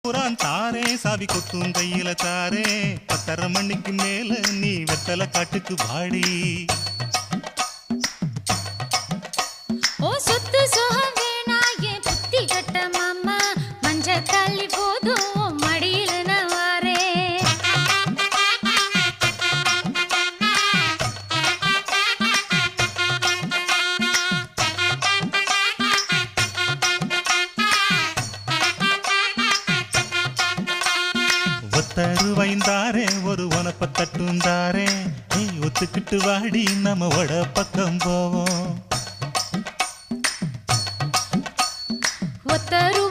புறான் தாரே சாவி கொத்தும் கையில தாரே 10:30 மணிக்கு மேல நீ வெத்தல காட்டுக்கு வாடி. ஓ சொத்து சோகம் வேணா என் புத்தி கட்ட மாமா மஞ்ச தள்ளி போதும் மடியில நான் வாரேன். ஒத்தருவைந்தாரே ஒரு உனப்ப தட்டுந்தாரே ஒத்துக்கிட்டு வாடி நம்ம வட பக்கம் போவோம். ஒத்தரு